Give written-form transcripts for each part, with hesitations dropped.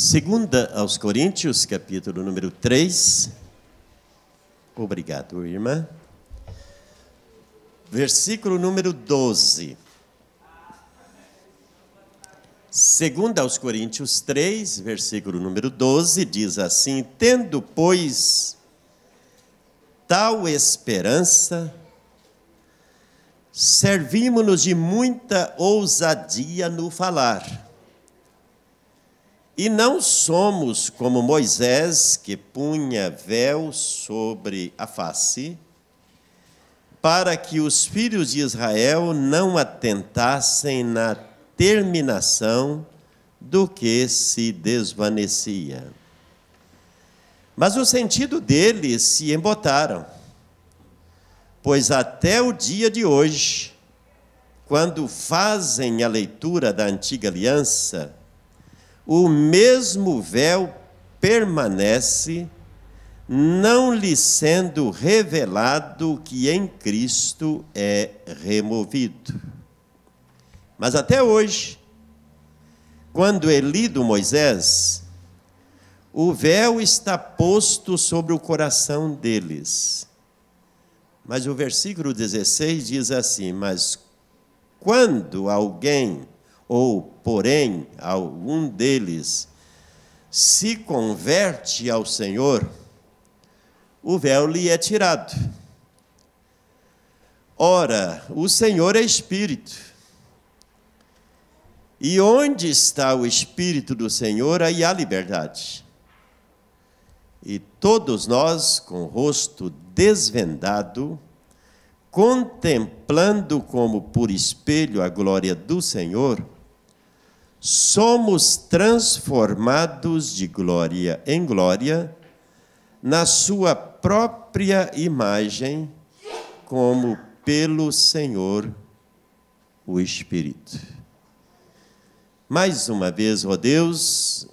Segunda aos Coríntios, capítulo número 3. Obrigado, irmã. Versículo número 12. Segunda aos Coríntios 3, versículo número 12, diz assim: tendo, pois, tal esperança, servimos-nos de muita ousadia no falar. E não somos como Moisés, que punha véu sobre a face, para que os filhos de Israel não atentassem na terminação do que se desvanecia. Mas o sentido deles se embotaram, pois até o dia de hoje, quando fazem a leitura da antiga aliança, o mesmo véu permanece, não lhe sendo revelado que em Cristo é removido. Mas até hoje, quando é lido Moisés, o véu está posto sobre o coração deles. Mas o versículo 16 diz assim: mas quando alguém, ou porém algum deles, se converte ao Senhor, o véu lhe é tirado. Ora, o Senhor é Espírito, e onde está o Espírito do Senhor, aí há liberdade. E todos nós, com o rosto desvendado, contemplando como por espelho a glória do Senhor, somos transformados de glória em glória, na sua própria imagem, como pelo Senhor, o Espírito. Mais uma vez, ó Deus,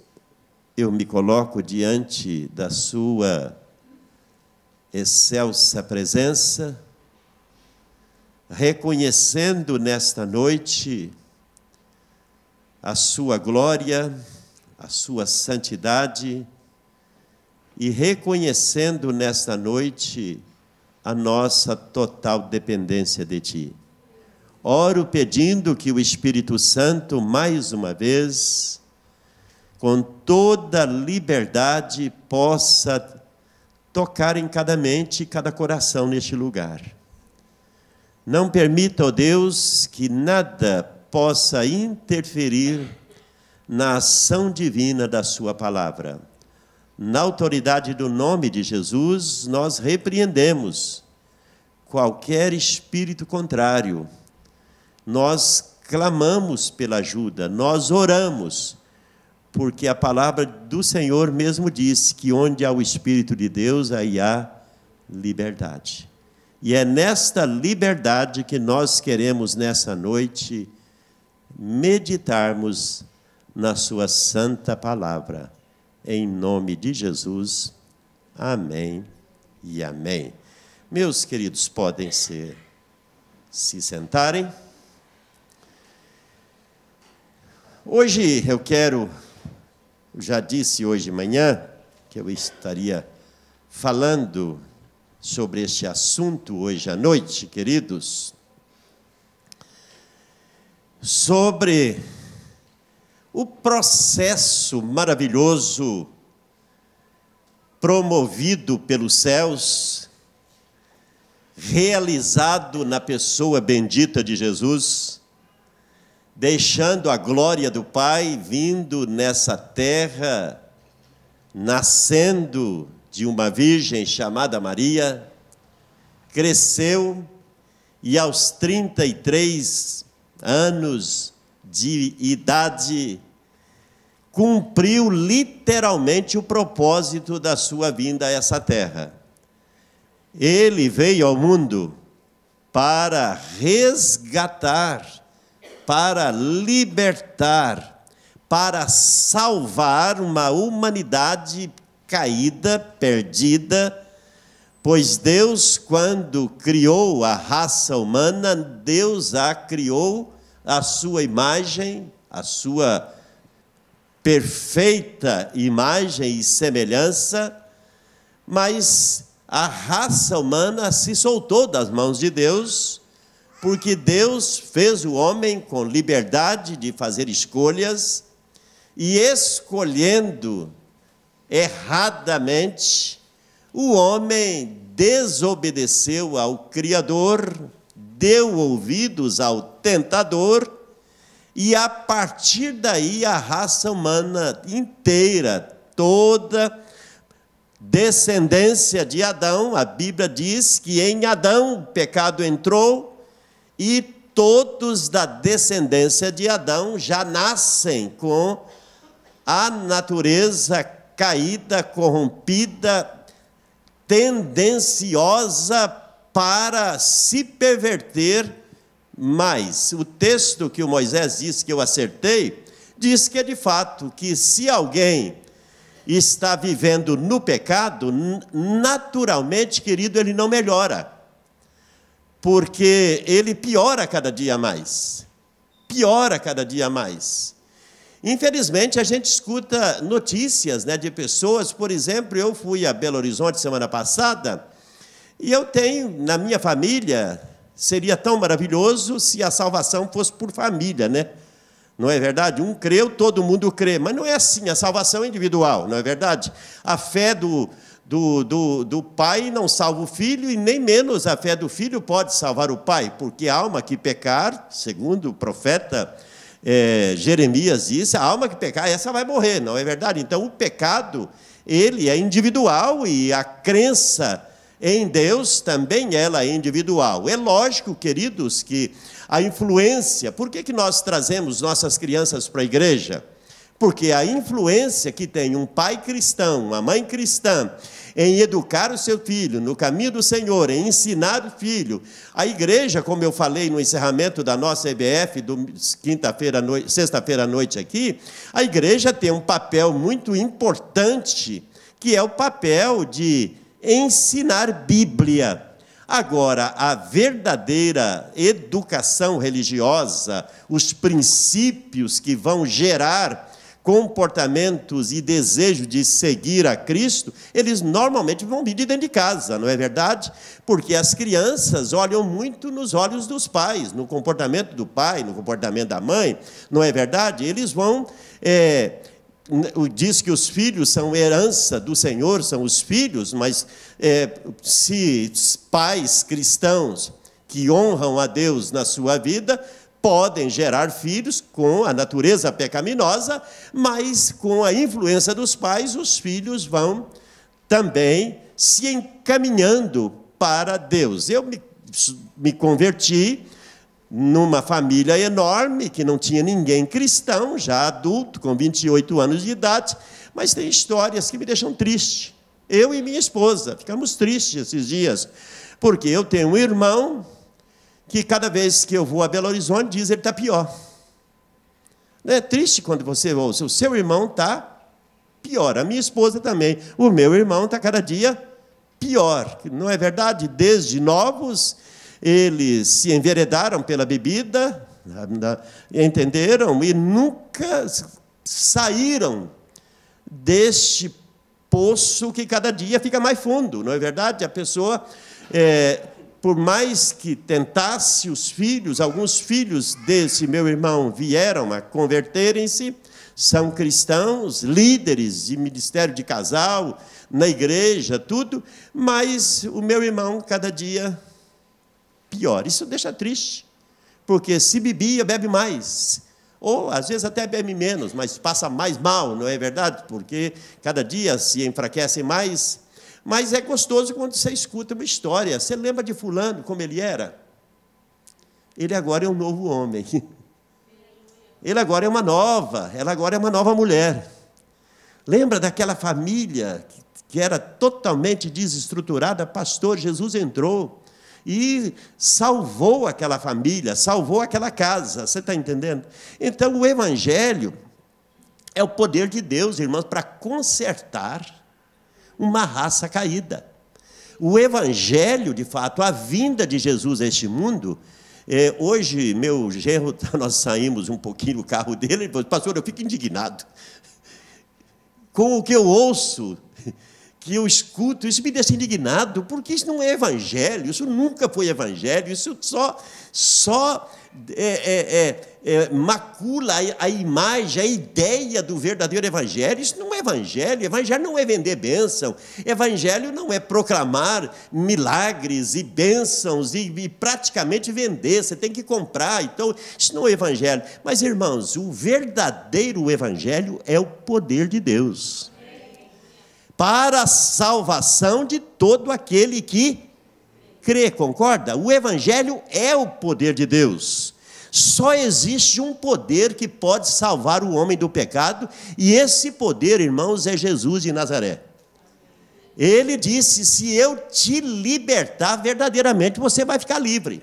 eu me coloco diante da sua excelsa presença, reconhecendo nesta noite a sua glória, a sua santidade, e reconhecendo nesta noite a nossa total dependência de Ti. Oro pedindo que o Espírito Santo, mais uma vez, com toda liberdade, possa tocar em cada mente e cada coração neste lugar. Não permita, ó Deus, que nada possa interferir na ação divina da sua palavra. Na autoridade do nome de Jesus, nós repreendemos qualquer espírito contrário. Nós clamamos pela ajuda, nós oramos, porque a palavra do Senhor mesmo disse que onde há o Espírito de Deus, aí há liberdade. E é nesta liberdade que nós queremos, nessa noite, meditarmos na sua santa palavra. Em nome de Jesus, amém e amém. Meus queridos, podem se sentarem. Hoje eu já disse hoje de manhã, que eu estaria falando sobre este assunto hoje à noite, queridos, sobre o processo maravilhoso promovido pelos céus, realizado na pessoa bendita de Jesus, deixando a glória do Pai, vindo nessa terra, nascendo de uma virgem chamada Maria, cresceu e aos 33 anos de idade, cumpriu literalmente o propósito da sua vinda a essa terra. Ele veio ao mundo para resgatar, para libertar, para salvar uma humanidade caída, perdida, pois Deus, quando criou a raça humana, Deus a criou à sua imagem, à sua perfeita imagem e semelhança, mas a raça humana se soltou das mãos de Deus, porque Deus fez o homem com liberdade de fazer escolhas, e escolhendo erradamente, o homem desobedeceu ao Criador, deu ouvidos ao tentador, e a partir daí a raça humana inteira, toda descendência de Adão, a Bíblia diz que em Adão o pecado entrou, e todos da descendência de Adão já nascem com a natureza caída, corrompida, tendenciosa para se perverter. Mas o texto que o Moisés disse que eu acertei, diz que é de fato que se alguém está vivendo no pecado, naturalmente, querido, ele não melhora, porque ele piora cada dia mais, piora cada dia mais. Infelizmente, a gente escuta notícias, né, de pessoas, por exemplo, eu fui a Belo Horizonte semana passada, e eu tenho, na minha família, seria tão maravilhoso se a salvação fosse por família, né? Não é verdade? Um creu, todo mundo crê, mas não é assim, a salvação é individual, não é verdade? A fé do pai não salva o filho, e nem menos a fé do filho pode salvar o pai, porque a alma que pecar, segundo o profeta Jeremias disse, a alma que pecar, essa vai morrer, não é verdade? Então, o pecado, ele é individual, e a crença em Deus também ela é individual. É lógico, queridos, que a influência, por que nós trazemos nossas crianças para a igreja? Porque a influência que tem um pai cristão, uma mãe cristã, em educar o seu filho no caminho do Senhor, em ensinar o filho, a igreja, como eu falei no encerramento da nossa EBF, sexta-feira à noite aqui, a igreja tem um papel muito importante, que é o papel de ensinar Bíblia. Agora, a verdadeira educação religiosa, os princípios que vão gerar comportamentos e desejo de seguir a Cristo, eles normalmente vão vir de dentro de casa, não é verdade? Porque as crianças olham muito nos olhos dos pais, no comportamento do pai, no comportamento da mãe, não é verdade? Eles vão... diz que os filhos são herança do Senhor, são os filhos, mas se pais cristãos que honram a Deus na sua vida, podem gerar filhos com a natureza pecaminosa, mas com a influência dos pais, os filhos vão também se encaminhando para Deus. Eu me converti numa família enorme, que não tinha ninguém cristão, já adulto, com 28 anos de idade, mas tem histórias que me deixam triste. Eu e minha esposa ficamos tristes esses dias, porque eu tenho um irmão que cada vez que eu vou a Belo Horizonte, diz que ele está pior. É triste quando você ouve, o seu irmão está pior, a minha esposa também, o meu irmão está cada dia pior, não é verdade? Desde novos, eles se enveredaram pela bebida, entenderam, e nunca saíram deste poço que cada dia fica mais fundo, não é verdade? A pessoa, por mais que tentasse os filhos, alguns filhos desse meu irmão vieram a converterem-se, são cristãos, líderes de ministério de casal, na igreja, tudo, mas o meu irmão cada dia pior. Isso deixa triste, porque se bebia, bebe mais, ou às vezes até bebe menos, mas passa mais mal, não é verdade? Porque cada dia se enfraquece mais. Mas é gostoso quando você escuta uma história. Você lembra de fulano, como ele era? Ele agora é um novo homem. Ele agora é uma nova, ela agora é uma nova mulher. Lembra daquela família que era totalmente desestruturada? Pastor, Jesus entrou e salvou aquela família, salvou aquela casa. Você está entendendo? Então, o Evangelho é o poder de Deus, irmãos, para consertar uma raça caída. O Evangelho, de fato, a vinda de Jesus a este mundo, hoje, meu genro, nós saímos um pouquinho do carro dele, ele falou, pastor, eu fico indignado. com o que eu ouço, que eu escuto, isso me deixa indignado, porque isso não é evangelho, isso nunca foi evangelho, isso só macula a imagem, a ideia do verdadeiro evangelho. Isso não é evangelho. Evangelho não é vender bênção, evangelho não é proclamar milagres e bênçãos e praticamente vender, você tem que comprar. Então, isso não é evangelho. Mas, irmãos, o verdadeiro evangelho é o poder de Deus para a salvação de todo aquele que crê, concorda? O evangelho é o poder de Deus. Só existe um poder que pode salvar o homem do pecado, e esse poder, irmãos, é Jesus de Nazaré. Ele disse: se eu te libertar, verdadeiramente você vai ficar livre.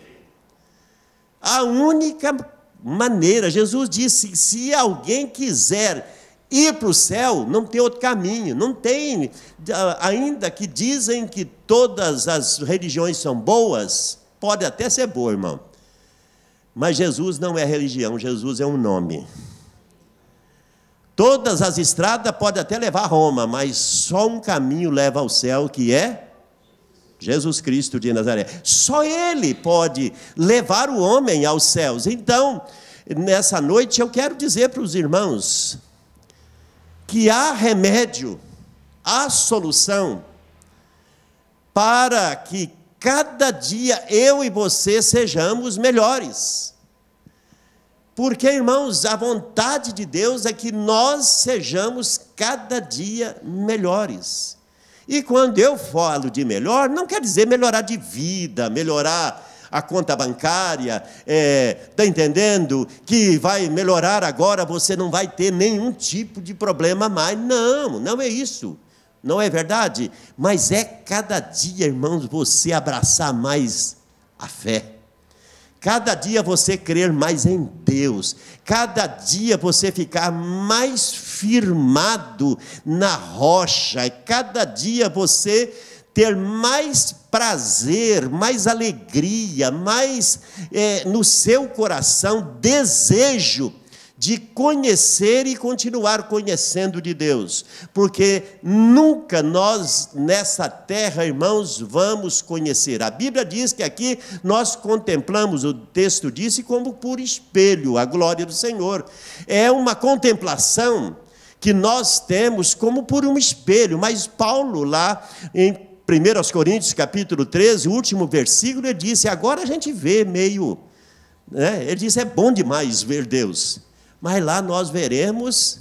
A única maneira, Jesus disse, se alguém quiser ir para o céu, não tem outro caminho, não tem, ainda que dizem que todas as religiões são boas, pode até ser boa, irmão, mas Jesus não é religião, Jesus é um nome. Todas as estradas podem até levar a Roma, mas só um caminho leva ao céu, que é Jesus Cristo de Nazaré. Só Ele pode levar o homem aos céus. Então, nessa noite eu quero dizer para os irmãos que há remédio, há solução, para que cada dia eu e você sejamos melhores. Porque, irmãos, a vontade de Deus é que nós sejamos cada dia melhores. E quando eu falo de melhor, não quer dizer melhorar de vida, melhorar a conta bancária, está entendendo? Que vai melhorar agora, você não vai ter nenhum tipo de problema mais. Não, não é isso. Não é verdade? Mas é cada dia, irmãos, você abraçar mais a fé. Cada dia você crer mais em Deus. Cada dia você ficar mais firmado na rocha. Cada dia você ter mais prazer, mais alegria, mais no seu coração desejo de conhecer e continuar conhecendo de Deus, porque nunca nós nessa terra, irmãos, vamos conhecer. A Bíblia diz que aqui nós contemplamos, o texto disse, como por espelho, a glória do Senhor. É uma contemplação que nós temos como por um espelho, mas Paulo lá em 1 Coríntios capítulo 13, o último versículo, ele disse, agora a gente vê meio, ele disse, é bom demais ver Deus, mas lá nós veremos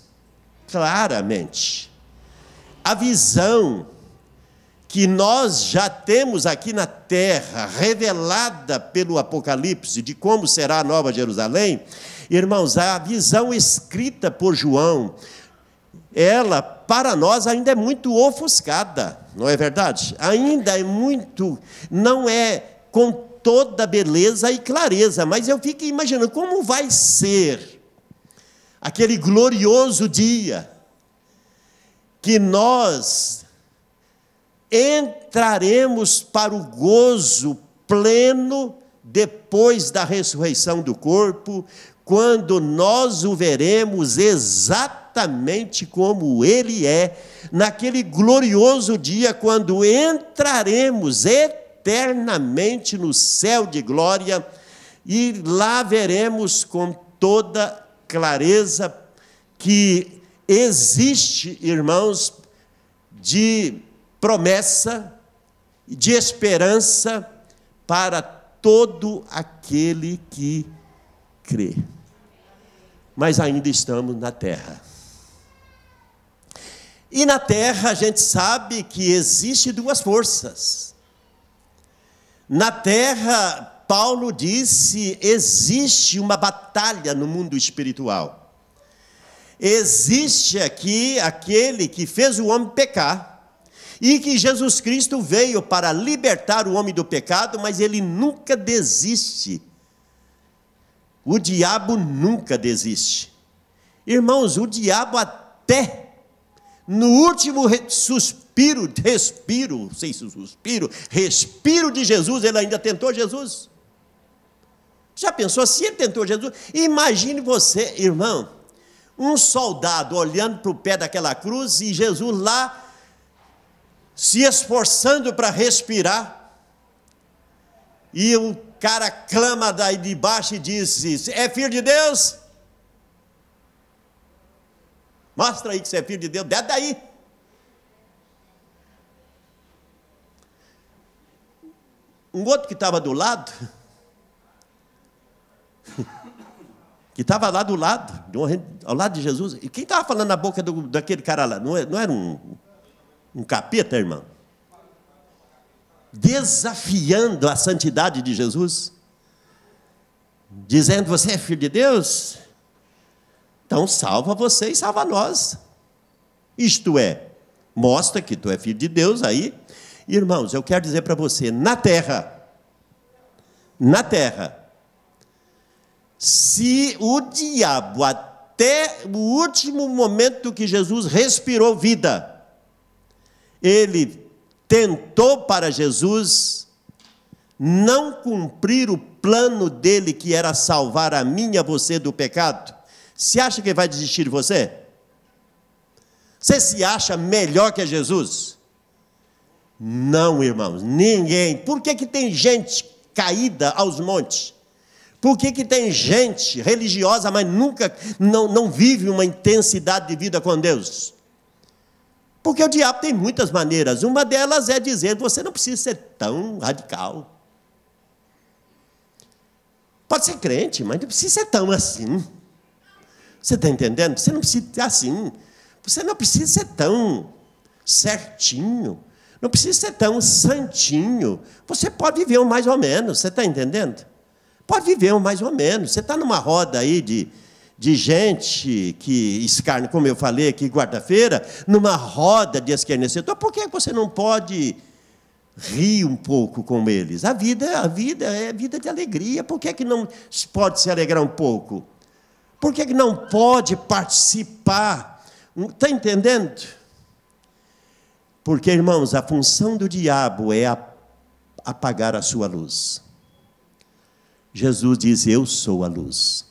claramente. A visão que nós já temos aqui na terra, revelada pelo Apocalipse, de como será a Nova Jerusalém, irmãos, a visão escrita por João, ela, para nós, ainda é muito ofuscada, não é verdade? Ainda é muito, não é com toda beleza e clareza, mas eu fico imaginando como vai ser aquele glorioso dia que nós entraremos para o gozo pleno depois da ressurreição do corpo, quando nós o veremos exatamente como Ele é, naquele glorioso dia, quando entraremos eternamente no céu de glória, e lá veremos com toda clareza que existe, irmãos, de promessa, de esperança para todo aquele que crê. Mas ainda estamos na terra. E na terra a gente sabe que existe duas forças. Na terra, Paulo disse, existe uma batalha no mundo espiritual. Existe aqui aquele que fez o homem pecar, e que Jesus Cristo veio para libertar o homem do pecado, mas ele nunca desiste. O diabo nunca desiste. Irmãos, o diabo até no último respiro de Jesus, ele ainda tentou Jesus. Já pensou, se ele tentou Jesus? Imagine você, irmão, um soldado olhando para o pé daquela cruz e Jesus lá se esforçando para respirar. E o cara clama daí de baixo e diz: é filho de Deus? Mostra aí que você é filho de Deus, desce daí. Um outro que estava do lado, que estava lá do lado, ao lado de Jesus. E quem estava falando na boca daquele cara lá? Não era um capeta, irmão? Desafiando a santidade de Jesus, dizendo: você é filho de Deus? Então salva você e salva nós. Isto é, mostra que tu é filho de Deus aí. Irmãos, eu quero dizer para você, na terra, se o diabo, até o último momento que Jesus respirou vida, ele tentou para Jesus não cumprir o plano dele, que era salvar a mim e a você do pecado, você acha que ele vai desistir de você? Você se acha melhor que Jesus? Não, irmãos, ninguém. Por que tem gente caída aos montes? Por que tem gente religiosa, mas nunca, não vive uma intensidade de vida com Deus? Porque o diabo tem muitas maneiras. Uma delas é dizer: você não precisa ser tão radical. Pode ser crente, mas não precisa ser tão assim. Você está entendendo? Você não precisa ser assim. Você não precisa ser tão certinho. Não precisa ser tão santinho. Você pode viver um mais ou menos, você está entendendo? Pode viver um mais ou menos. Você está numa roda aí de gente que escarne, como eu falei aqui quarta-feira, numa roda de escarnecedor. Por que você não pode rir um pouco com eles? A vida é vida de alegria. Por que não pode se alegrar um pouco? Por que não pode participar? Está entendendo? Porque, irmãos, a função do diabo é apagar a sua luz. Jesus diz: eu sou a luz.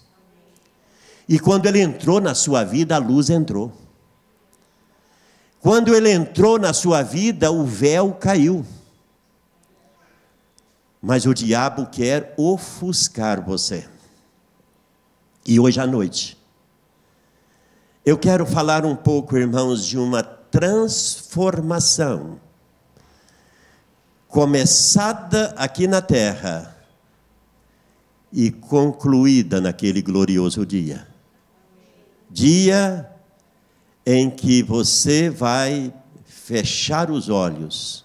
E quando ele entrou na sua vida, a luz entrou. Quando ele entrou na sua vida, o véu caiu. Mas o diabo quer ofuscar você. E hoje à noite, eu quero falar um pouco, irmãos, de uma transformação começada aqui na terra e concluída naquele glorioso dia. Dia em que você vai fechar os olhos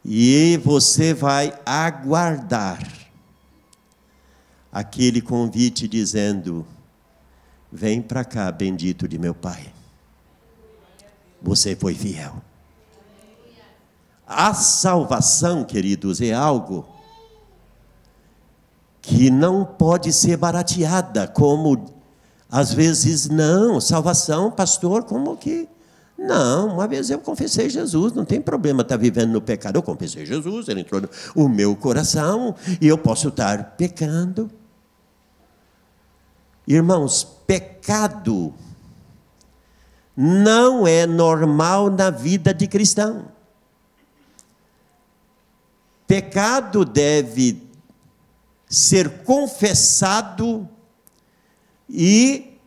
e você vai aguardar aquele convite dizendo: vem para cá, bendito de meu Pai. Você foi fiel. A salvação, queridos, é algo que não pode ser barateada, como às vezes, não, salvação, pastor, como que? Não, uma vez eu confessei Jesus, não tem problema estar vivendo no pecado. Eu confessei Jesus, ele entrou no meu coração e eu posso estar pecando. Irmãos, pecado não é normal na vida de cristão. Pecado deve ser confessado e,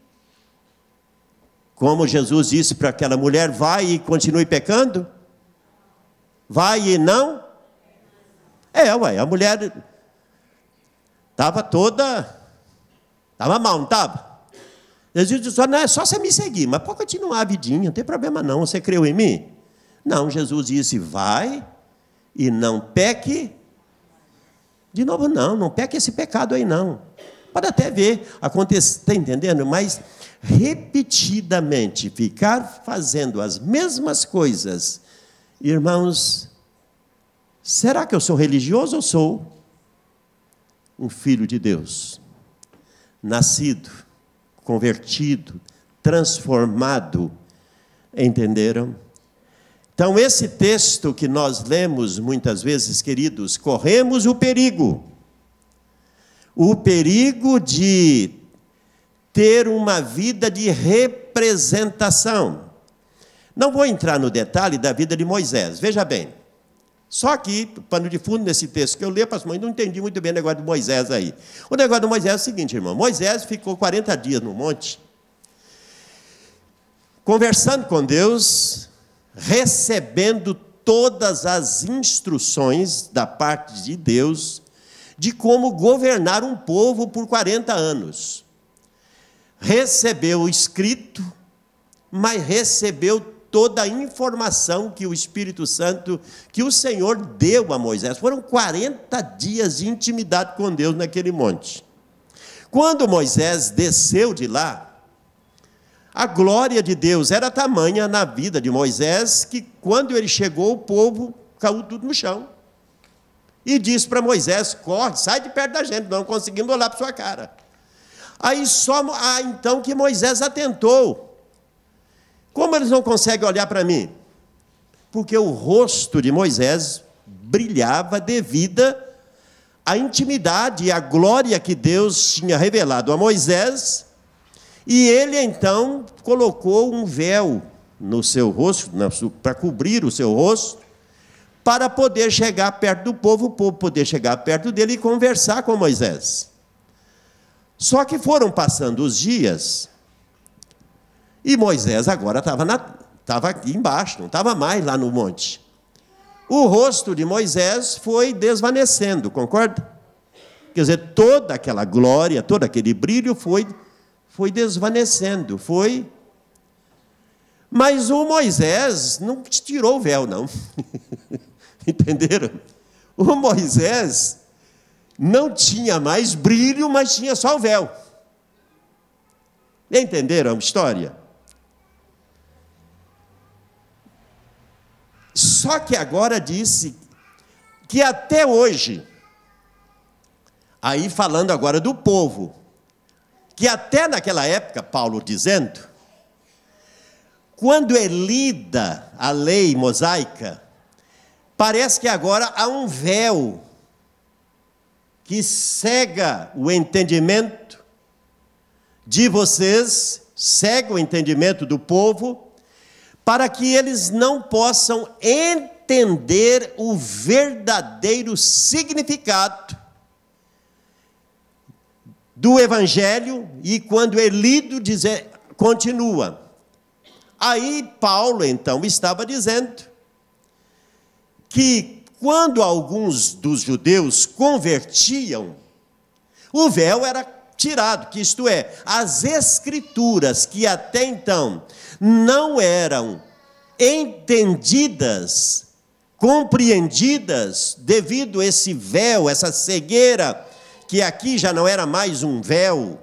como Jesus disse para aquela mulher: vai e continue pecando? Vai e não? A mulher estava estava mal, não estava? Jesus disse: não é só você me seguir, mas pode continuar a vidinha, não tem problema não, você creu em mim? Não, Jesus disse: vai e não peque de novo, não peque esse pecado aí não. Pode até ver acontecer, está entendendo? Mas repetidamente ficar fazendo as mesmas coisas, irmãos, será que eu sou religioso ou sou um filho de Deus? Nascido, convertido, transformado, entenderam? Então, esse texto que nós lemos muitas vezes, queridos, corremos o perigo de ter uma vida de representação. Não vou entrar no detalhe da vida de Moisés, veja bem. Só que, pano de fundo nesse texto que eu li, pastor, mas não entendi muito bem o negócio de Moisés aí. O negócio de Moisés é o seguinte, irmão. Moisés ficou 40 dias no monte, conversando com Deus, recebendo todas as instruções da parte de Deus, de como governar um povo por 40 anos. Recebeu o escrito, mas recebeu toda a informação que o Espírito Santo, que o Senhor deu a Moisés. Foram 40 dias de intimidade com Deus naquele monte. Quando Moisés desceu de lá, a glória de Deus era tamanha na vida de Moisés, que quando ele chegou, o povo caiu tudo no chão. E disse para Moisés: corre, sai de perto da gente, não conseguimos olhar para sua cara. Aí então que Moisés atentou. Como eles não conseguem olhar para mim? Porque o rosto de Moisés brilhava devido à intimidade e à glória que Deus tinha revelado a Moisés, e ele então colocou um véu no seu rosto, para cobrir o seu rosto, para poder chegar perto do povo, o povo poder chegar perto dele e conversar com Moisés. Só que foram passando os dias, e Moisés agora estava aqui embaixo, não estava mais lá no monte. O rosto de Moisés foi desvanecendo, concorda? Quer dizer, toda aquela glória, todo aquele brilho foi desvanecendo, Mas o Moisés não tirou o véu, não. Entenderam? O Moisés não tinha mais brilho, mas tinha só o véu. Entenderam a história? Só que agora disse que até hoje, aí falando agora do povo, que até naquela época, Paulo dizendo, quando é lida a lei mosaica, parece que agora há um véu que cega o entendimento de vocês, cega o entendimento do povo, para que eles não possam entender o verdadeiro significado do Evangelho, e quando é lido, continua. Aí Paulo, então, estava dizendo que quando alguns dos judeus convertiam, o véu era tirado, que isto é, as escrituras que até então não eram entendidas, compreendidas, devido a esse véu, essa cegueira, que aqui já não era mais um véu,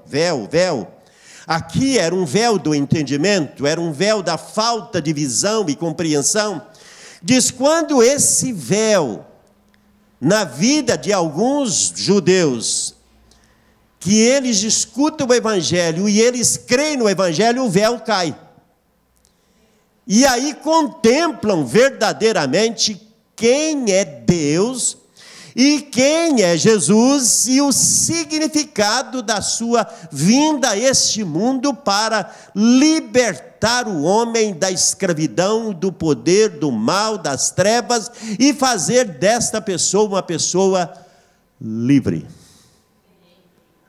aqui era um véu do entendimento, era um véu da falta de visão e compreensão. Diz, quando esse véu, na vida de alguns judeus, que eles escutam o Evangelho e eles creem no Evangelho, o véu cai. E aí contemplam verdadeiramente quem é Deus e quem é Jesus e o significado da sua vinda a este mundo para libertar o homem da escravidão, do poder, do mal, das trevas e fazer desta pessoa uma pessoa livre.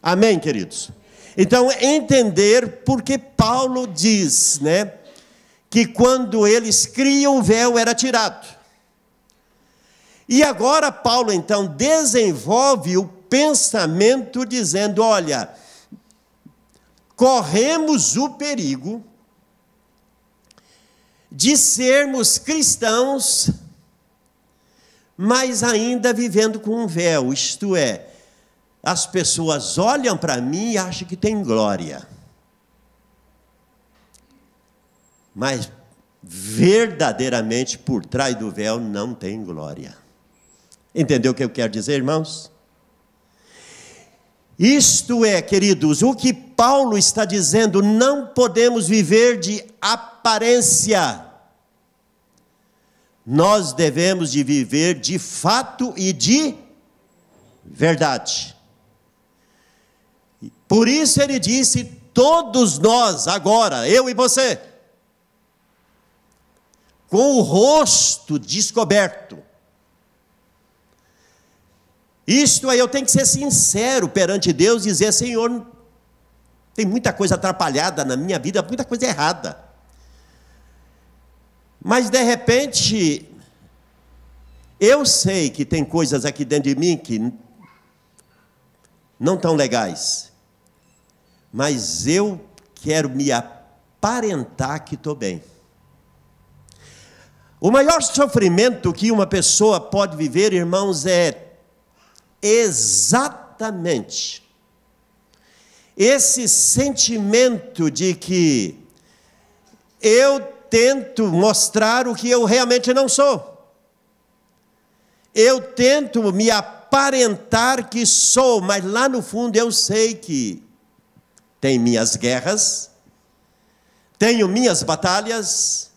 Amém, queridos? Então, entender porque Paulo diz, que quando eles criam, o véu era tirado. E agora Paulo, então, desenvolve o pensamento dizendo, olha, corremos o perigo de sermos cristãos, mas ainda vivendo com um véu, isto é, as pessoas olham para mim e acham que tem glória. Mas verdadeiramente por trás do véu não tem glória. Entendeu o que eu quero dizer, irmãos? Isto é, queridos, o que Paulo está dizendo, não podemos viver de aparência. Nós devemos de viver de fato e de verdade. Por isso ele disse, todos nós agora, eu e você, com o rosto descoberto. Isto aí, eu tenho que ser sincero perante Deus e dizer: Senhor, tem muita coisa atrapalhada na minha vida, muita coisa errada. Mas de repente, eu sei que tem coisas aqui dentro de mim que não estão legais. Mas eu quero me aparentar que estou bem. O maior sofrimento que uma pessoa pode viver, irmãos, é exatamente esse sentimento de que eu tento mostrar o que eu realmente não sou. Eu tento me aparentar que sou, mas lá no fundo eu sei que tem minhas guerras, tenho minhas batalhas,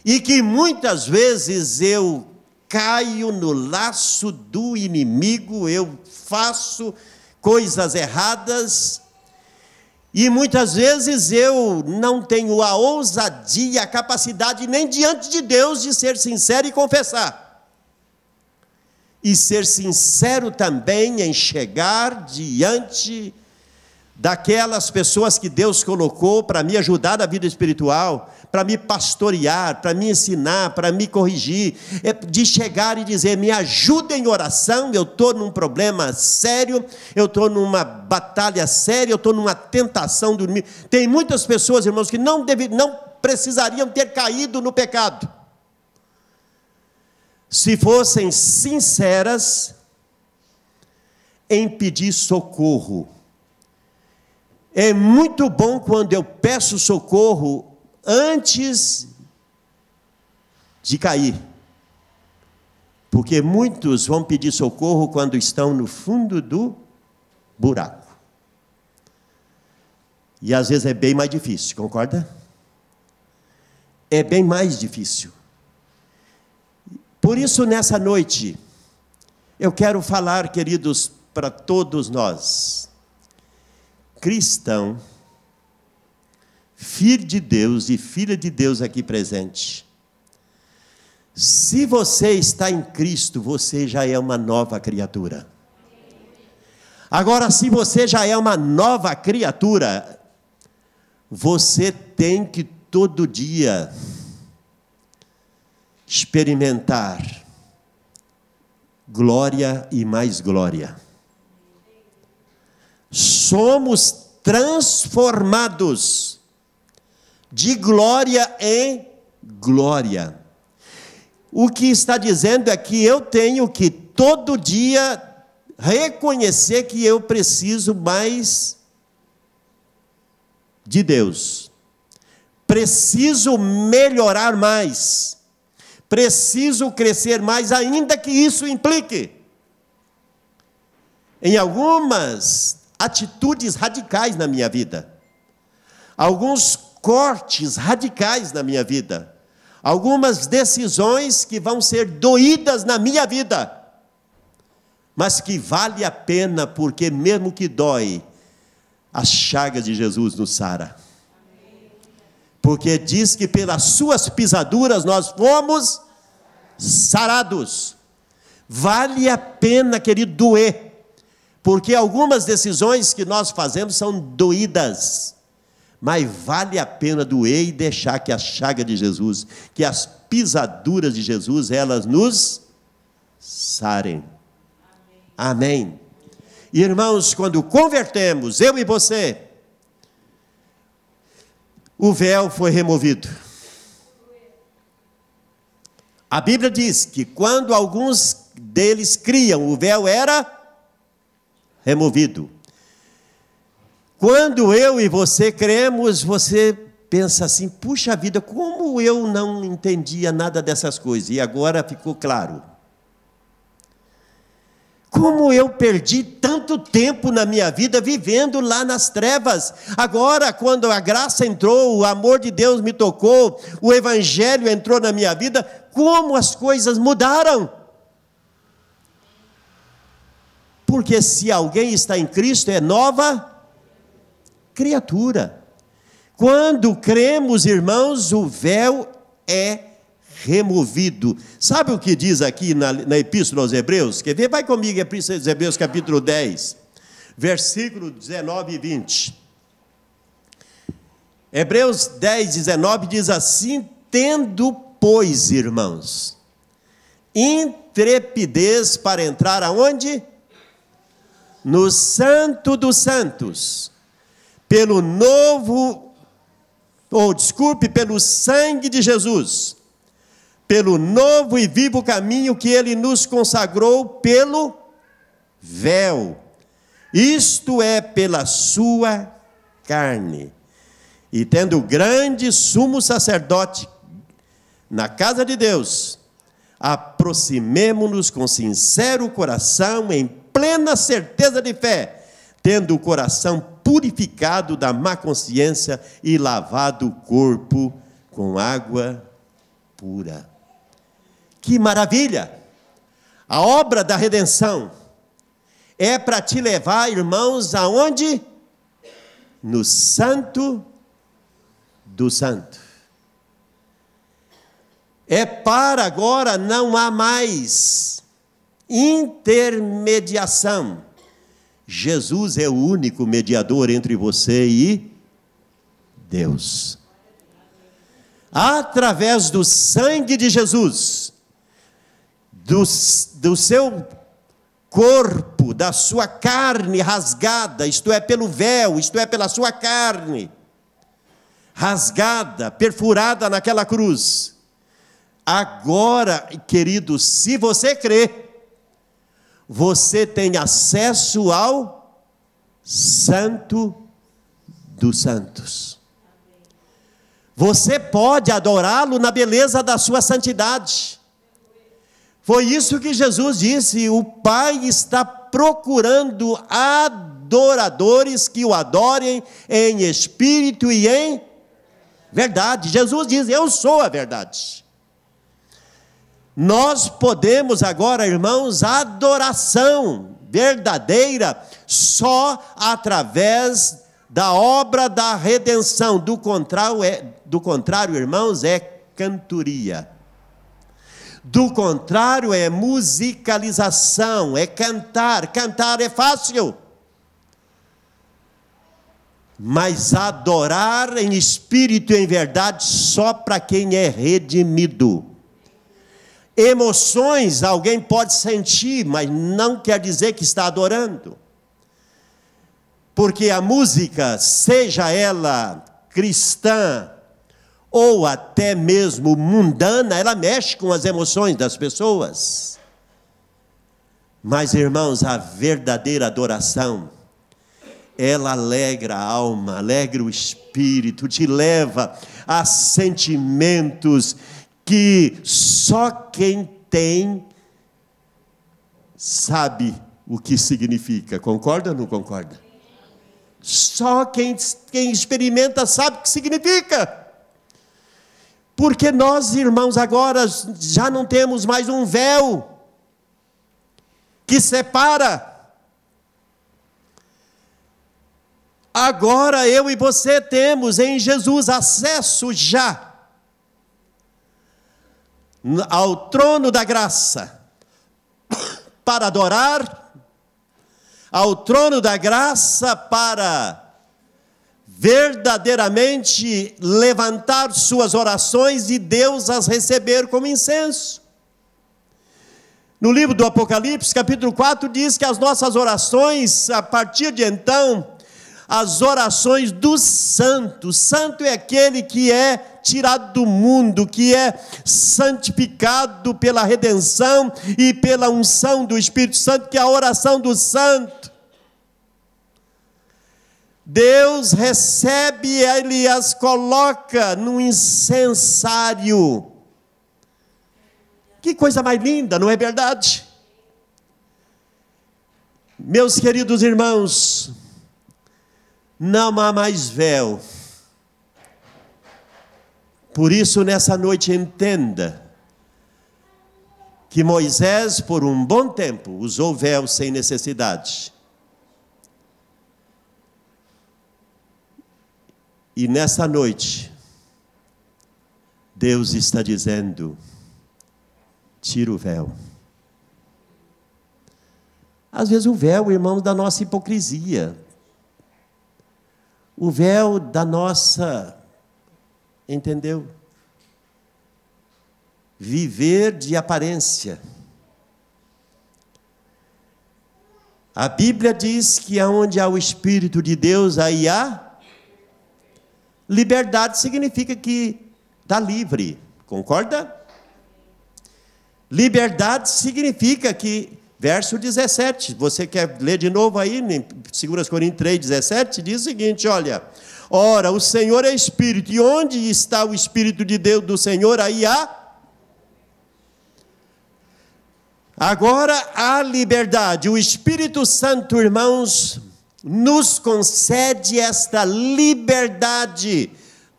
e que muitas vezes eu caio no laço do inimigo, eu faço coisas erradas, e muitas vezes eu não tenho a ousadia, a capacidade nem diante de Deus de ser sincero e confessar. E ser sincero também em chegar diante daquelas pessoas que Deus colocou para me ajudar na vida espiritual, para me pastorear, para me ensinar, para me corrigir, de chegar e dizer: me ajuda em oração, eu estou num problema sério, eu estou numa batalha séria, eu estou numa tentação do inimigo. Tem muitas pessoas, irmãos, que não precisariam ter caído no pecado, se fossem sinceras em pedir socorro. É muito bom quando eu peço socorro antes de cair, porque muitos vão pedir socorro quando estão no fundo do buraco, e às vezes é bem mais difícil, concorda? É bem mais difícil. Por isso, nessa noite, eu quero falar, queridos, para todos nós, cristão, filho de Deus e filha de Deus aqui presente. Se você está em Cristo, você já é uma nova criatura. Agora, se você já é uma nova criatura, você tem que todo dia experimentar glória e mais glória. Somos transformados de glória em glória. O que está dizendo é que eu tenho que todo dia reconhecer que eu preciso mais de Deus. Preciso melhorar mais. Preciso crescer mais, ainda que isso implique em algumas atitudes radicais na minha vida, alguns cortes radicais na minha vida, algumas decisões que vão ser doídas na minha vida, mas que vale a pena, porque mesmo que dói, as chagas de Jesus nos sara. Porque diz que pelas suas pisaduras nós fomos sarados. Vale a pena, querido, doer, porque algumas decisões que nós fazemos são doídas, mas vale a pena doer e deixar que a chaga de Jesus, que as pisaduras de Jesus, elas nos sarem. Amém. Irmãos, quando convertemos, eu e você, o véu foi removido. A Bíblia diz que quando alguns deles criam, o véu era removido. Quando eu e você cremos, você pensa assim: puxa vida, como eu não entendia nada dessas coisas, e agora ficou claro. Como eu perdi tanto tempo na minha vida vivendo lá nas trevas. Agora, quando a graça entrou, o amor de Deus me tocou, o evangelho entrou na minha vida, como as coisas mudaram. Porque se alguém está em Cristo, é nova criatura. Quando cremos, irmãos, o véu é removido. Sabe o que diz aqui na Epístola aos Hebreus? Quer ver? Vai comigo, Epístola aos Hebreus, capítulo 10, versículo 19 e 20. Hebreus 10, 19 diz assim: tendo, pois, irmãos, intrepidez para entrar aonde? No Santo dos Santos, pelo pelo sangue de Jesus, pelo novo e vivo caminho que ele nos consagrou pelo véu, isto é, pela sua carne. E tendo grande sumo sacerdote na casa de Deus, aproximemo-nos com sincero coração, em plena certeza de fé, tendo o coração purificado da má consciência e lavado o corpo com água pura. Que maravilha! A obra da redenção é para te levar, irmãos, aonde? No Santo do Santo. É para agora não há mais intermediação. Jesus é o único mediador entre você e Deus. Através do sangue de Jesus, do seu corpo, da sua carne rasgada, isto é, pelo véu, isto é, pela sua carne rasgada, perfurada naquela cruz. Agora, queridos, se você crê, você tem acesso ao Santo dos Santos. Você pode adorá-lo na beleza da sua santidade. Foi isso que Jesus disse: o Pai está procurando adoradores que o adorem em espírito e em verdade. Jesus diz: eu sou a verdade. Nós podemos agora, irmãos, adoração verdadeira só através da obra da redenção. Do contrário, irmãos, é cantoria. Do contrário, é musicalização, é cantar. Cantar é fácil. Mas adorar em espírito e em verdade só para quem é redimido. Emoções alguém pode sentir, mas não quer dizer que está adorando. Porque a música, seja ela cristã ou até mesmo mundana, ela mexe com as emoções das pessoas. Mas, irmãos, a verdadeira adoração, ela alegra a alma, alegra o espírito, te leva a sentimentos que só quem tem sabe o que significa. Concorda ou não concorda? Só quem experimenta sabe o que significa. Porque nós, irmãos, agora já não temos mais um véu que separa. Agora eu e você temos em Jesus acesso já ao trono da graça, para adorar, ao trono da graça para verdadeiramente levantar suas orações e Deus as receber como incenso. No livro do Apocalipse, capítulo 4, diz que as nossas orações, a partir de então, as orações dos santos. Santo é aquele que é tirado do mundo, que é santificado pela redenção e pela unção do Espírito Santo, que é a oração do santo. Deus recebe, Ele as coloca no incensário. Que coisa mais linda, não é verdade? Meus queridos irmãos, não há mais véu. Por isso, nessa noite, entenda que Moisés, por um bom tempo, usou véu sem necessidade. E nessa noite, Deus está dizendo: tira o véu. Às vezes o véu, irmãos, da nossa hipocrisia. O véu da nossa, entendeu? Viver de aparência. A Bíblia diz que aonde há o Espírito de Deus, aí há liberdade. Significa que está livre, concorda? Liberdade significa que, verso 17, você quer ler de novo aí, em 2 Coríntios 3, 17, diz o seguinte, olha: ora, o Senhor é Espírito, e onde está o Espírito de Deus do Senhor, aí há. Agora há liberdade. O Espírito Santo, irmãos, nos concede esta liberdade.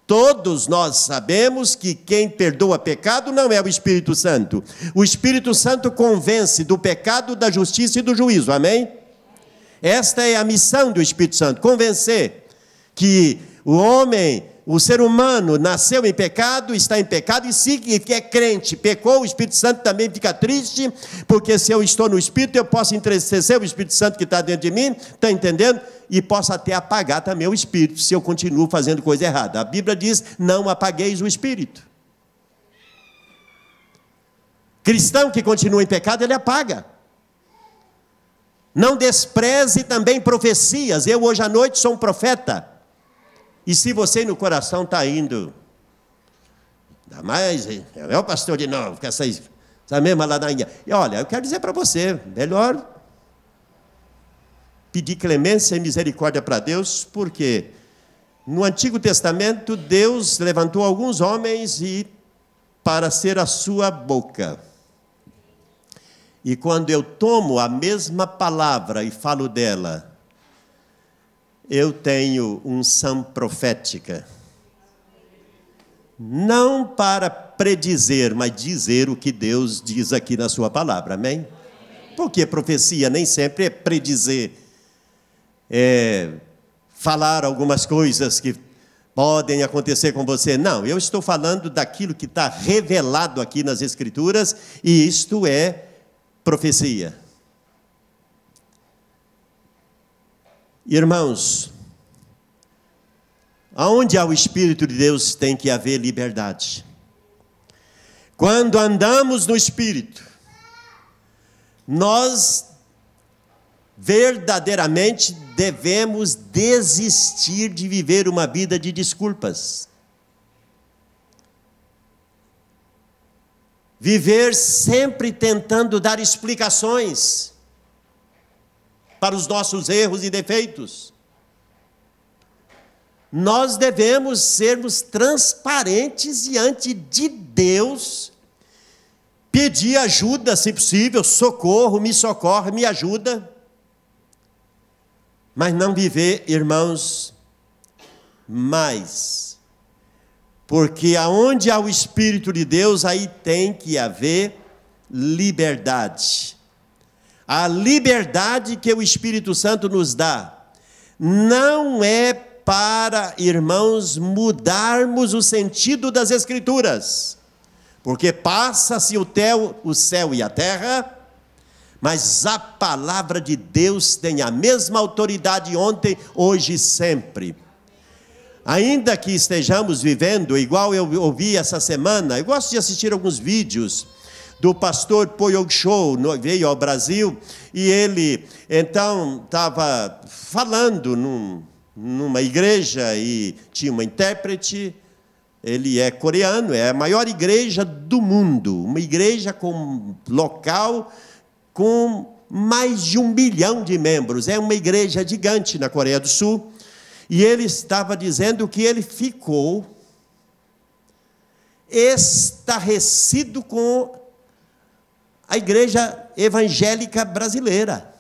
Todos nós sabemos que quem perdoa pecado não é o Espírito Santo. O Espírito Santo convence do pecado, da justiça e do juízo, amém? Esta é a missão do Espírito Santo, convencer que o homem, o ser humano, nasceu em pecado, está em pecado, e se é crente, pecou, o Espírito Santo também fica triste, porque se eu estou no Espírito, eu posso entristecer o Espírito Santo que está dentro de mim, está entendendo? E posso até apagar também o Espírito, se eu continuo fazendo coisa errada. A Bíblia diz: não apagueis o Espírito. Cristão que continua em pecado, ele apaga. Não despreze também profecias. Eu hoje à noite sou um profeta. E se você no coração está indo, ainda mais, é o pastor de novo, com essa mesma ladainha. E olha, eu quero dizer para você, melhor pedir clemência e misericórdia para Deus, porque no Antigo Testamento Deus levantou alguns homens para ser a sua boca. E quando eu tomo a mesma palavra e falo dela, eu tenho unção profética. Não para predizer, mas dizer o que Deus diz aqui na sua palavra, amém? Porque profecia nem sempre é predizer, falar algumas coisas que podem acontecer com você. Não, eu estou falando daquilo que está revelado aqui nas Escrituras, e isto é profecia. Irmãos, aonde há o Espírito de Deus tem que haver liberdade. Quando andamos no Espírito, nós verdadeiramente devemos desistir de viver uma vida de desculpas. Viver sempre tentando dar explicações para os nossos erros e defeitos. Nós devemos sermos transparentes diante de Deus, pedir ajuda, se possível, socorro, me socorre, me ajuda, mas não viver, irmãos, mais, porque aonde há o Espírito de Deus, aí tem que haver liberdade. A liberdade que o Espírito Santo nos dá não é para, irmãos, mudarmos o sentido das Escrituras, porque passa-se o céu e a terra, mas a palavra de Deus tem a mesma autoridade ontem, hoje e sempre. Ainda que estejamos vivendo, igual eu ouvi essa semana, eu gosto de assistir alguns vídeos do pastor Poyog Cho, veio ao Brasil, e ele, então, estava falando numa igreja, e tinha uma intérprete. Ele é coreano, é a maior igreja do mundo, uma igreja local com mais de 1 milhão de membros, é uma igreja gigante na Coreia do Sul, e ele estava dizendo que ele ficou estarrecido com a igreja evangélica brasileira.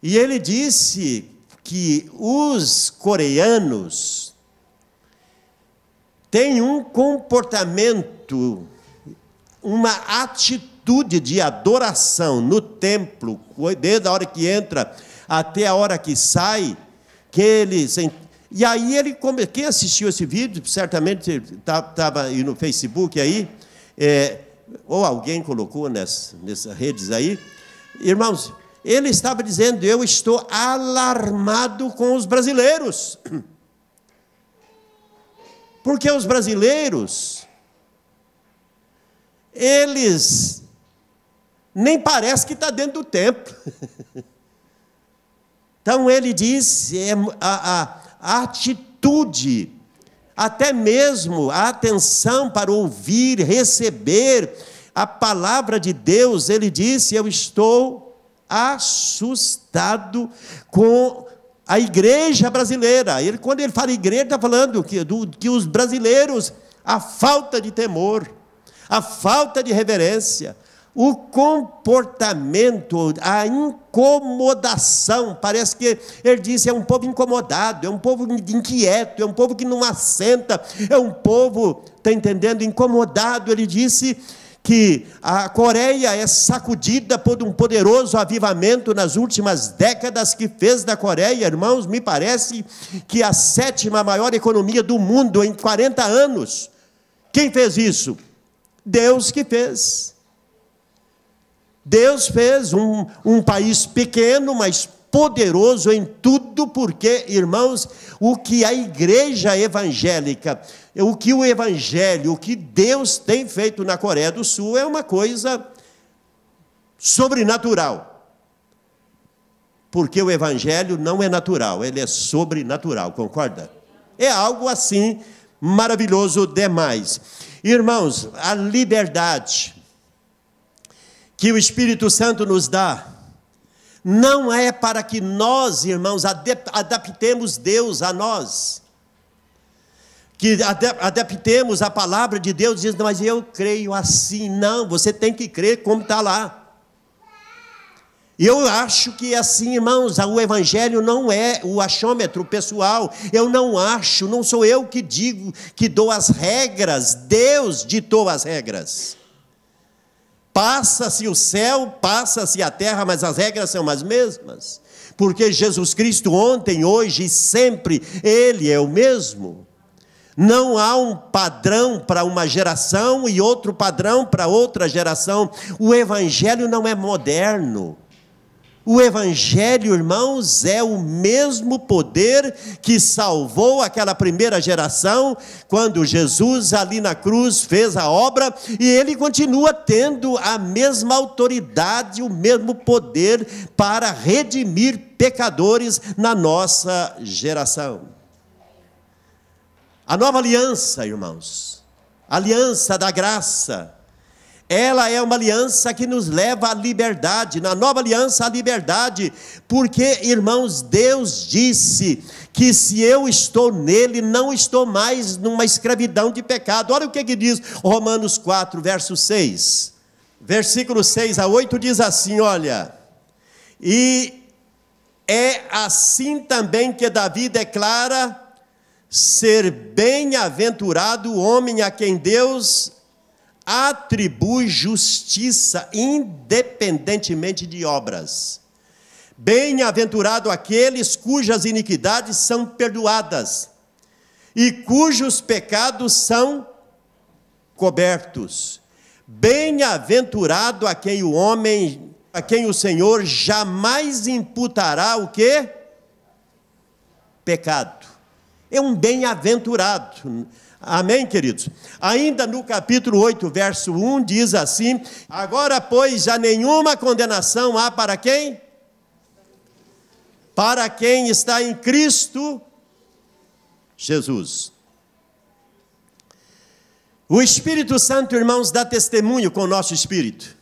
E ele disse que os coreanos têm um comportamento, uma atitude de adoração no templo, desde a hora que entra até a hora que sai, que E aí quem assistiu esse vídeo, certamente estava aí no Facebook aí, ou alguém colocou nessas redes aí. Irmãos, ele estava dizendo: eu estou alarmado com os brasileiros. Porque os brasileiros, eles nem parece que está dentro do templo. Então ele diz, a atitude, até mesmo a atenção para ouvir, receber a palavra de Deus, ele disse: eu estou assustado com a igreja brasileira. Quando ele fala igreja, está falando que os brasileiros, a falta de temor, a falta de reverência, o comportamento, a incomodação, parece que ele disse, é um povo incomodado, é um povo inquieto, é um povo que não assenta, é um povo, está entendendo, incomodado. Ele disse que a Coreia é sacudida por um poderoso avivamento nas últimas décadas, que fez da Coreia, irmãos, me parece que a 7ª maior economia do mundo em 40 anos. Quem fez isso? Deus que fez. Deus fez um país pequeno, mas poderoso em tudo, porque, irmãos, o que a igreja evangélica, o que o evangelho, o que Deus tem feito na Coreia do Sul é uma coisa sobrenatural. Porque o evangelho não é natural, ele é sobrenatural, concorda? É algo assim maravilhoso demais. Irmãos, a liberdade que o Espírito Santo nos dá não é para que nós, irmãos, adaptemos Deus a nós, que adaptemos a palavra de Deus, diz, mas eu creio assim. Não, você tem que crer como está lá. Eu acho que é assim, irmãos, o evangelho não é o achômetro pessoal. Eu não acho, não sou eu que digo, que dou as regras, Deus ditou as regras. Passa-se o céu, passa-se a terra, mas as regras são as mesmas. Porque Jesus Cristo ontem, hoje e sempre, Ele é o mesmo. Não há um padrão para uma geração e outro padrão para outra geração. O evangelho não é moderno. O evangelho, irmãos, é o mesmo poder que salvou aquela primeira geração, quando Jesus ali na cruz fez a obra, e ele continua tendo a mesma autoridade, o mesmo poder para redimir pecadores na nossa geração. A nova aliança, irmãos, a aliança da graça, ela é uma aliança que nos leva à liberdade. Na nova aliança, à liberdade, porque, irmãos, Deus disse que se eu estou nele, não estou mais numa escravidão de pecado. Olha o que diz Romanos 4, verso 6. Versículo 6 a 8 diz assim, olha: e é assim também que Davi declara ser bem-aventurado o homem a quem Deus atribui justiça independentemente de obras. Bem-aventurado aqueles cujas iniquidades são perdoadas e cujos pecados são cobertos. Bem-aventurado a quem o Senhor jamais imputará o quê? Pecado. É um bem-aventurado. Amém, queridos? Ainda no capítulo 8, verso 1, diz assim: agora, pois, já nenhuma condenação há para quem? Para quem está em Cristo Jesus. O Espírito Santo, irmãos, dá testemunho com o nosso espírito,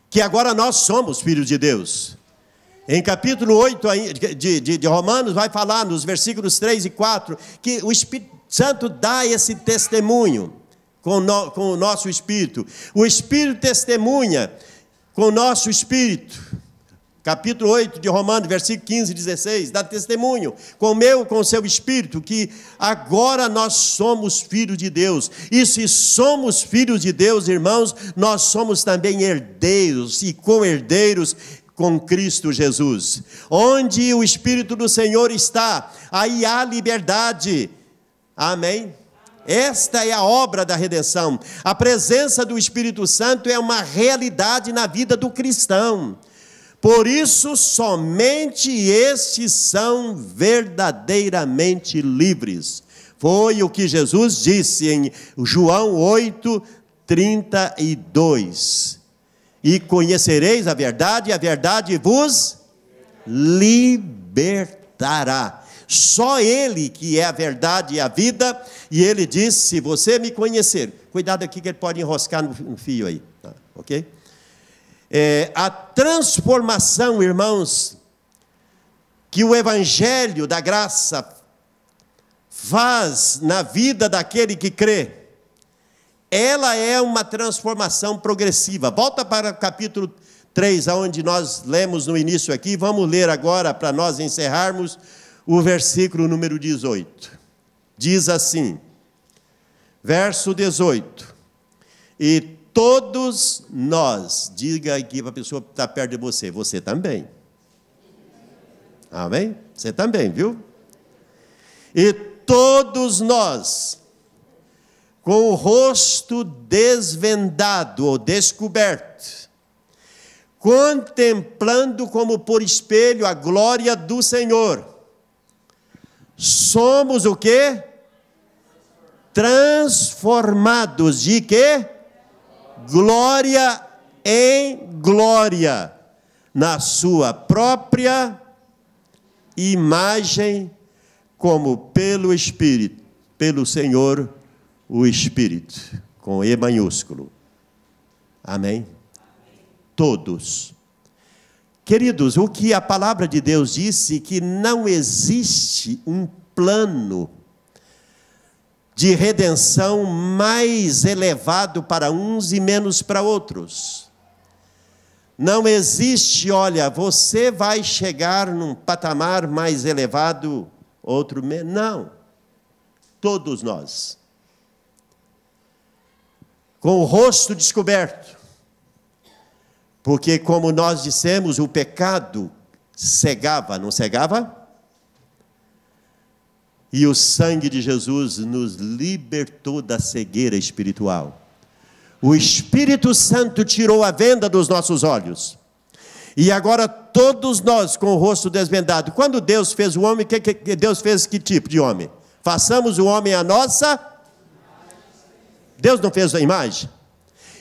que agora nós somos filhos de Deus. Em capítulo 8 de Romanos, vai falar nos versículos 3 e 4, que o Espírito Santo dá esse testemunho com o nosso espírito. O Espírito testemunha com o nosso espírito. Capítulo 8 de Romanos, versículo 15 e 16, dá testemunho com o seu espírito, que agora nós somos filhos de Deus. E se somos filhos de Deus, irmãos, nós somos também herdeiros e co-herdeiros com Cristo Jesus. Onde o Espírito do Senhor está, aí há liberdade. Amém? Esta é a obra da redenção. A presença do Espírito Santo é uma realidade na vida do cristão. Por isso, somente estes são verdadeiramente livres. Foi o que Jesus disse em João 8:32. E conhecereis a verdade vos libertará. Só Ele que é a verdade e a vida, e Ele diz, se você me conhecer, cuidado aqui que ele pode enroscar no fio aí, tá? Ok? A transformação, irmãos, que o Evangelho da graça faz na vida daquele que crê, ela é uma transformação progressiva. Volta para o capítulo 3, onde nós lemos no início aqui, vamos ler agora para nós encerrarmos o versículo número 18. Diz assim, verso 18, e todos nós, diga aqui para a pessoa que está perto de você, você também. Amém? Você também, viu? E todos nós, com o rosto desvendado ou descoberto, contemplando como por espelho a glória do Senhor, somos o quê? Transformados de quê? Glória em glória, na sua própria imagem, como pelo Espírito, pelo Senhor, o Espírito, com E maiúsculo. Amém? Todos. Queridos, o que a palavra de Deus disse, que não existe um plano de redenção mais elevado para uns e menos para outros. Não existe, olha, você vai chegar num patamar mais elevado, outro menos. Não. Todos nós. Com o rosto descoberto. Porque, como nós dissemos, o pecado cegava, não cegava? E o sangue de Jesus nos libertou da cegueira espiritual. O Espírito Santo tirou a venda dos nossos olhos. E agora todos nós com o rosto desvendado. Quando Deus fez o homem, Deus fez que tipo de homem? Façamos o homem a nossa... Deus não fez a imagem?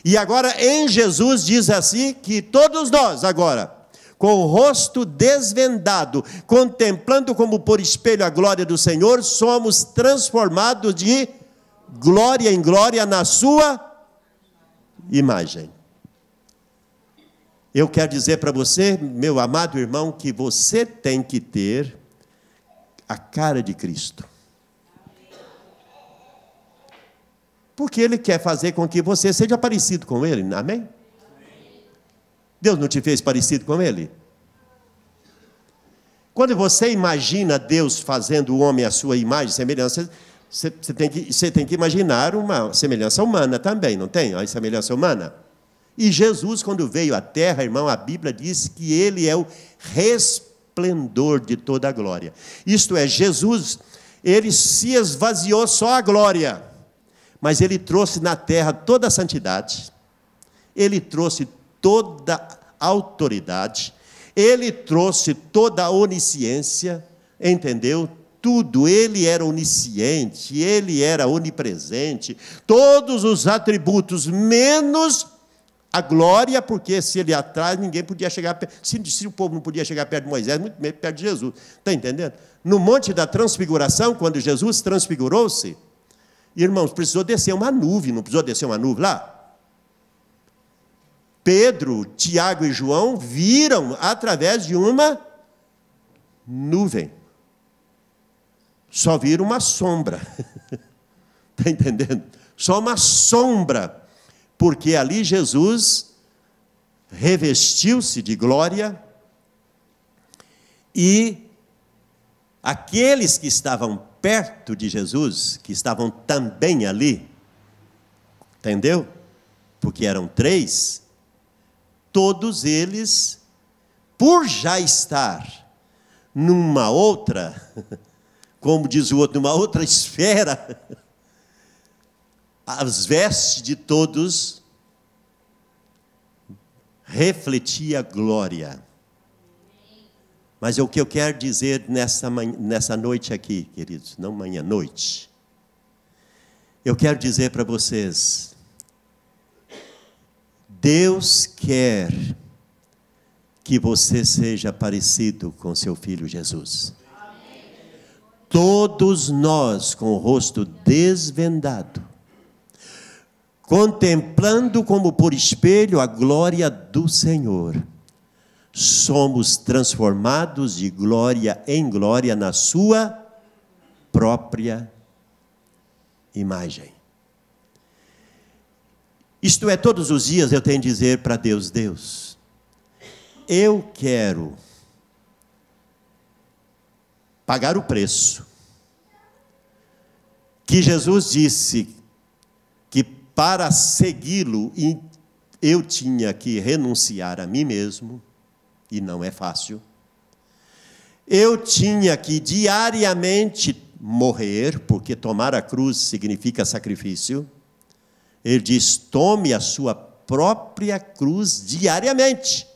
E agora em Jesus diz assim, que todos nós agora, com o rosto desvendado, contemplando como por espelho a glória do Senhor, somos transformados de glória em glória na sua imagem. Eu quero dizer para você, meu amado irmão, que você tem que ter a cara de Cristo. Porque Ele quer fazer com que você seja parecido com Ele, amém? Deus não te fez parecido com Ele? Quando você imagina Deus fazendo o homem à sua imagem e semelhança, você tem que imaginar uma semelhança humana também, não tem? A semelhança humana. E Jesus, quando veio à terra, irmão, a Bíblia diz que Ele é o resplendor de toda a glória. Isto é, Jesus, Ele se esvaziou só a glória, mas Ele trouxe na terra toda a santidade, Ele trouxe toda a autoridade, Ele trouxe toda a onisciência, entendeu? Tudo, Ele era onisciente, Ele era onipresente, todos os atributos, menos a glória, porque se Ele atrás, ninguém podia chegar perto, se o povo não podia chegar perto de Moisés, muito menos perto de Jesus, está entendendo? No monte da transfiguração, quando Jesus transfigurou-se, irmãos, precisou descer uma nuvem, não precisou descer uma nuvem lá? Pedro, Tiago e João viram através de uma nuvem. Só viram uma sombra. Está entendendo? Só uma sombra. Porque ali Jesus revestiu-se de glória e aqueles que estavam perto de Jesus, que estavam também ali, entendeu? Porque eram 3, todos eles por já estar numa outra, como diz o outro, numa outra esfera, as vestes de todos refletia glória. Mas o que eu quero dizer nessa noite aqui, queridos, não manhã, noite. Eu quero dizer para vocês, Deus quer que você seja parecido com seu Filho Jesus. Todos nós com o rosto desvendado, contemplando como por espelho a glória do Senhor, somos transformados de glória em glória na sua própria imagem. Isto é, todos os dias eu tenho que dizer para Deus, Deus, eu quero pagar o preço que Jesus disse que para segui-lo eu tinha que renunciar a mim mesmo, e não é fácil. Eu tinha que diariamente morrer, porque tomar a cruz significa sacrifício. Ele diz, tome a sua própria cruz diariamente.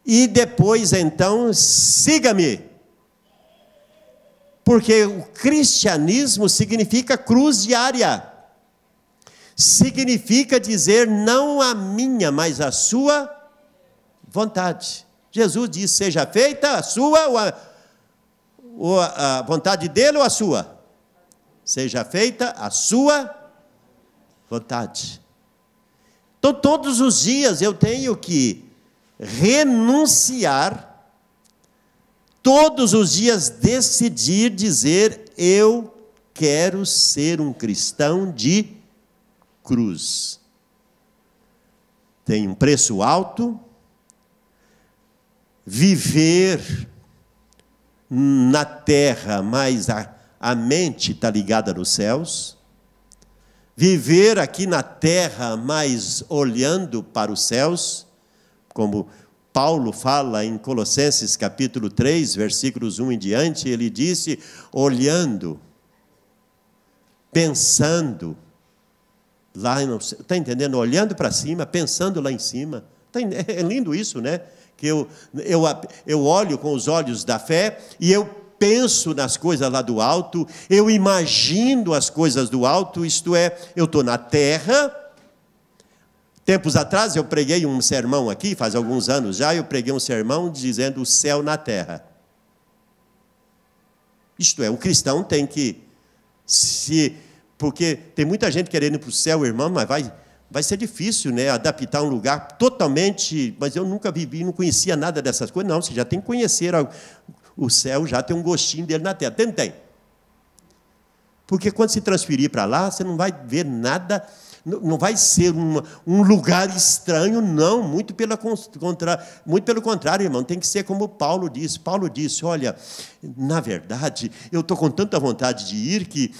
E depois, então, siga-me. Porque o cristianismo significa cruz diária. Significa dizer, não a minha, mas a sua vontade. Jesus diz, seja feita a sua, ou a vontade dele ou a sua? Seja feita a sua vontade. Então, todos os dias eu tenho que renunciar, todos os dias decidir dizer, eu quero ser um cristão de cruz. Tem um preço alto, viver na terra, mas a mente está ligada nos céus. Viver aqui na terra, mas olhando para os céus, como Paulo fala em Colossenses capítulo 3, versículos 1 em diante, ele disse, olhando, pensando, lá, está entendendo? Olhando para cima, pensando lá em cima. É lindo isso, né? Que eu olho com os olhos da fé e eu penso nas coisas lá do alto, eu imagino as coisas do alto, isto é, eu estou na terra. Tempos atrás eu preguei um sermão aqui, faz alguns anos já, eu preguei um sermão dizendo o céu na terra. Isto é, o cristão tem que porque tem muita gente querendo ir para o céu, irmão, mas vai ser difícil, né, adaptar um lugar totalmente, mas eu nunca vivi, não conhecia nada dessas coisas. Não, você já tem que conhecer o céu, já tem um gostinho dele na terra. Tem. Porque quando se transferir para lá, você não vai ver nada, não vai ser um lugar estranho, não, muito pelo contrário, irmão, tem que ser como Paulo disse. Paulo disse, olha, na verdade, eu estou com tanta vontade de ir que,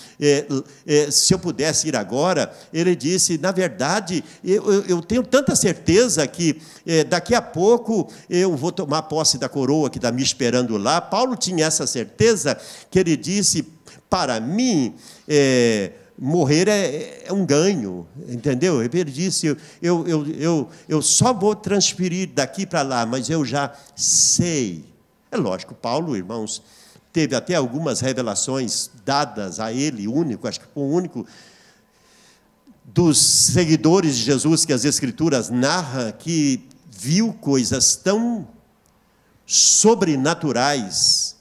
se eu pudesse ir agora, ele disse, na verdade, eu tenho tanta certeza que daqui a pouco eu vou tomar posse da coroa que está me esperando lá. Paulo tinha essa certeza que ele disse, para mim, morrer é um ganho, entendeu? Ele disse, eu só vou transferir daqui para lá, mas eu já sei. É lógico, Paulo, irmãos, teve até algumas revelações dadas a ele, único, acho que foi o único dos seguidores de Jesus que as Escrituras narram, que viu coisas tão sobrenaturais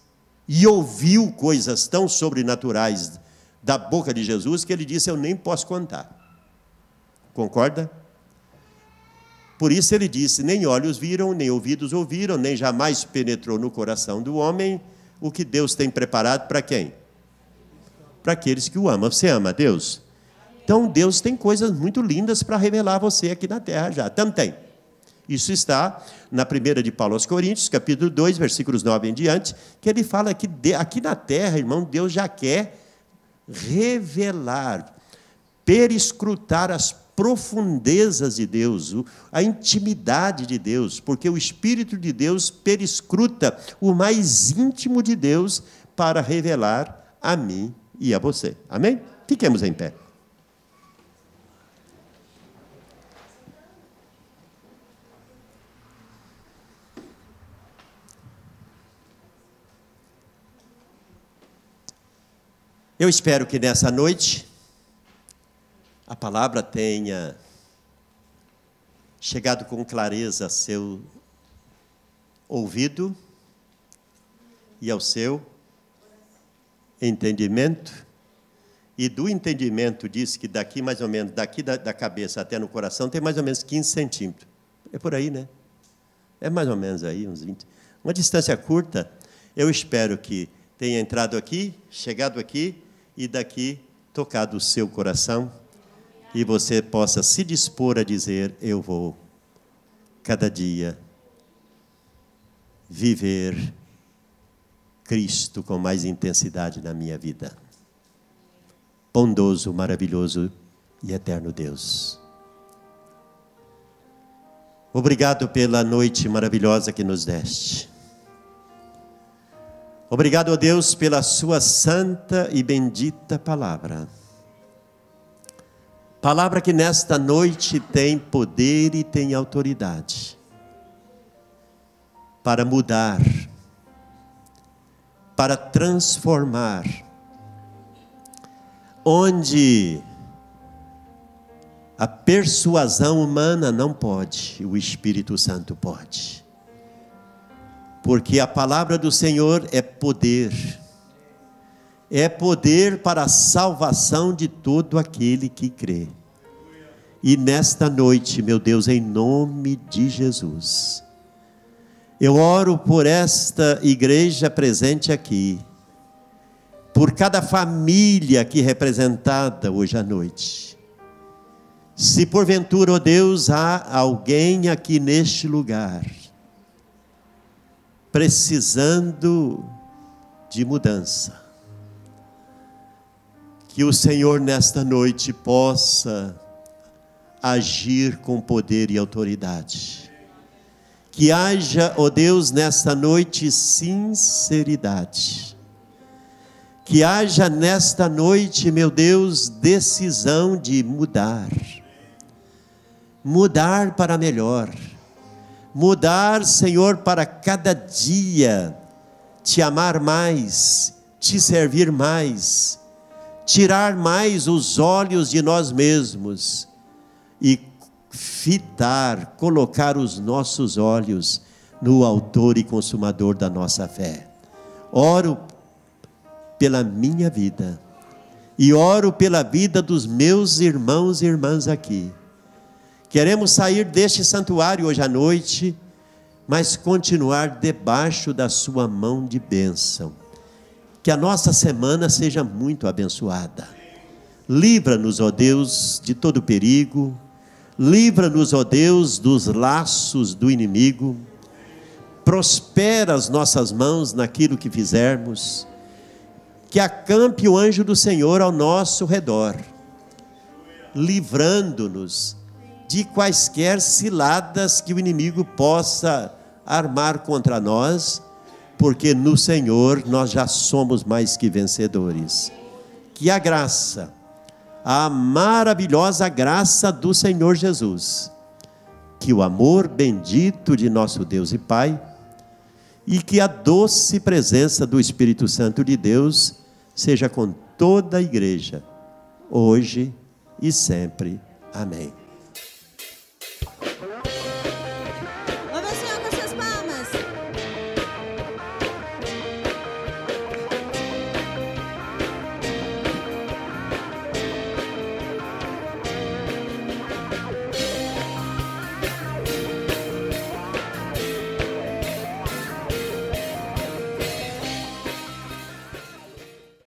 e ouviu coisas tão sobrenaturais da boca de Jesus, que ele disse, eu nem posso contar. Concorda? Por isso ele disse, nem olhos viram, nem ouvidos ouviram, nem jamais penetrou no coração do homem o que Deus tem preparado para quem? Para aqueles que o amam. Você ama Deus? Então Deus tem coisas muito lindas para revelar a você aqui na terra já. Também. Isso está na primeira de Paulo aos Coríntios, capítulo 2, versículos 9 em diante, que ele fala que aqui na terra, irmão, Deus já quer revelar, perescrutar profundezas de Deus, a intimidade de Deus, porque o Espírito de Deus perescruta o mais íntimo de Deus para revelar a mim e a você. Amém? Fiquemos em pé. Eu espero que nessa noite a palavra tenha chegado com clareza ao seu ouvido e ao seu entendimento. E do entendimento diz que daqui mais ou menos, daqui da cabeça até no coração, tem mais ou menos 15 centímetros. É por aí, né? É mais ou menos aí, uns 20. Uma distância curta. Eu espero que tenha entrado aqui, chegado aqui, e daqui tocado o seu coração, e você possa se dispor a dizer: eu vou, cada dia, viver Cristo com mais intensidade na minha vida. Bondoso, maravilhoso e eterno Deus, obrigado pela noite maravilhosa que nos deste. Obrigado, ó Deus, pela sua santa e bendita palavra. Palavra que nesta noite tem poder e tem autoridade para mudar, para transformar, onde a persuasão humana não pode, o Espírito Santo pode. Porque a palavra do Senhor é poder para a salvação de todo aquele que crê. E nesta noite, meu Deus, em nome de Jesus, eu oro por esta igreja presente aqui, por cada família aqui representada hoje à noite. Se porventura, ó Deus, há alguém aqui neste lugar precisando de mudança, que o Senhor nesta noite possa agir com poder e autoridade, que haja, ó Deus, nesta noite sinceridade, que haja nesta noite, meu Deus, decisão de mudar para melhor, mudar, Senhor, para cada dia te amar mais, te servir mais, tirar mais os olhos de nós mesmos e colocar os nossos olhos no autor e consumador da nossa fé. Oro pela minha vida e oro pela vida dos meus irmãos e irmãs aqui. Queremos sair deste santuário hoje à noite, mas continuar debaixo da sua mão de bênção. Que a nossa semana seja muito abençoada. Livra-nos, ó Deus, de todo perigo. Livra-nos, ó Deus, dos laços do inimigo. Prospera as nossas mãos naquilo que fizermos. Que acampe o anjo do Senhor ao nosso redor, livrando-nos de quaisquer ciladas que o inimigo possa armar contra nós, porque no Senhor nós já somos mais que vencedores. Que a graça, a maravilhosa graça do Senhor Jesus, que o amor bendito de nosso Deus e Pai, e que a doce presença do Espírito Santo de Deus seja com toda a igreja, hoje e sempre. Amém.